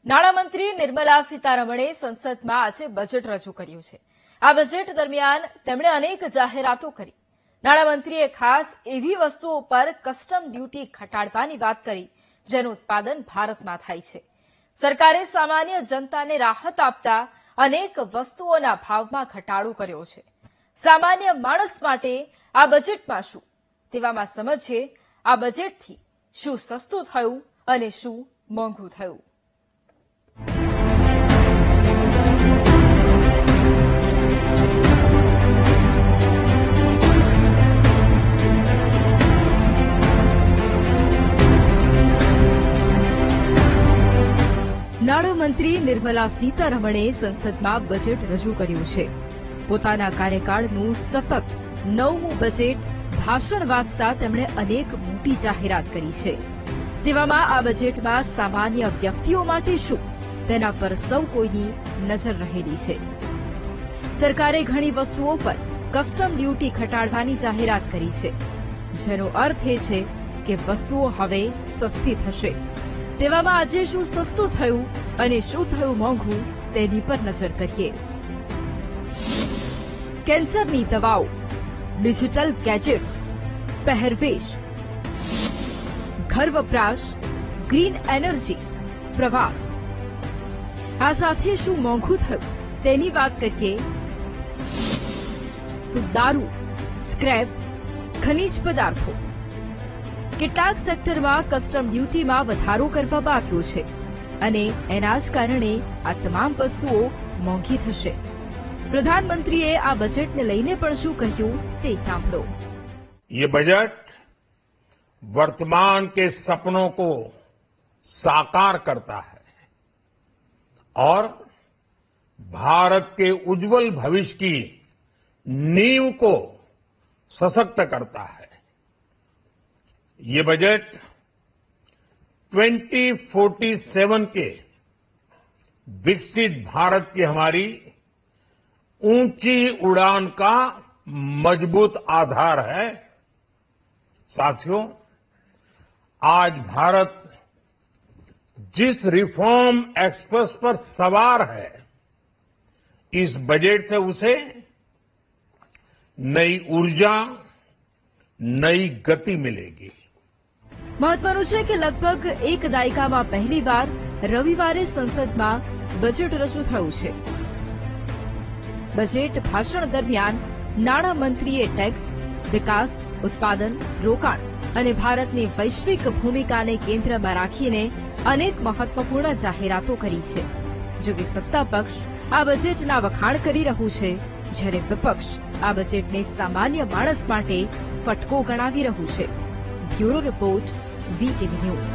નાણામંત્રી નિર્મલા સીતારમણે સંસદમાં આજે બજેટ રજૂ કર્યું છે। આ બજેટ દરમિયાન તેમણે અનેક જાહેરાતો કરી। નાણામંત્રીએ ખાસ એવી વસ્તુઓ પર કસ્ટમ ડ્યુટી ઘટાડવાની વાત કરી જેનું ઉત્પાદન ભારતમાં થાય છે। સરકારે સામાન્ય જનતાને રાહત આપતા અનેક વસ્તુઓના ભાવમાં ઘટાડો કર્યો છે। સામાન્ય માણસ માટે આ બજેટમાં શું, તેવામાં સમજીએ આ બજેટથી શું સસ્તું થયું અને શું મોંઘું થયું। નાણામંત્રી નિર્મલા સીતારમણે સંસદમાં બજેટ રજૂ કર્યું છે। પોતાના કાર્યકાળનું સતત 9મું બજેટ ભાષણ વાંચતા તેમણે અનેક મોટી જાહેરાત કરી છે। તેવામાં આ બજેટમાં સામાન્ય વ્યક્તિઓ માટે શું, તેના પર સૌ કોઈની નજર રહેલી છે। સરકારે ઘણી વસ્તુઓ પર કસ્ટમ ડ્યુટી ઘટાડવાની જાહેરાત કરી છે, જેનો અર્થ એ છે કે વસ્તુઓ હવે સસ્તી થશે। તેવામાં આજે શું સસ્તું થયું અને શું થયું મોંઘું, તેની પર નજર કરીએ। કેન્સરની દવાઓ, ડિજિટલ ગેજેટ્સ, પહેરવેશ, ઘર વપરાશ, ગ્રીન એનર્જી, પ્રવાસ। આ સાથે શું મોંઘું થયું તેની વાત કરીએ તો દારૂ, સ્ક્રેપ, ખનીજ પદાર્થો। કેટલાક સેક્ટરમાં કસ્ટમ ડ્યુટીમાં વધારો કરવામાં આવ્યો છે અને એના જ કારણે આ તમામ વસ્તુઓ મોંઘી થશે। પ્રધાનમંત્રીએ આ બજેટને લઈને પણ શું કહ્યું તે સાંભળો। ये बजट वर्तमान के सपनों को साकार करता है और भारत के उज्जवल भविष्य की नींव को सशक्त करता है। ये बजट 2047 के विकसित भारत की हमारी ऊंची उड़ान का मजबूत आधार है। साथियों, आज भारत जिस रिफॉर्म एक्सप्रेस पर सवार है, इस बजट से उसे नई ऊर्जा, नई गति मिलेगी। મહત્વનું છે કે લગભગ એક દાયકામાં પહેલીવાર રવિવારે સંસદમાં બજેટ રજૂ થયું છે। બજેટ ભાષણ દરમિયાન નાણામંત્રીએ ટેક્સ, વિકાસ, ઉત્પાદન, રોકાણ અને ભારતની વૈશ્વિક ભૂમિકાને કેન્દ્રમાં રાખીને અનેક મહત્વપૂર્ણ જાહેરાતો કરી છે। જો કે સત્તા પક્ષ આ બજેટના વખાણ કરી રહ્યું છે, જ્યારે વિપક્ષ આ બજેટને સામાન્ય માણસ માટે ફટકો ગણાવી રહ્યું છે। Bureau report, VTV news.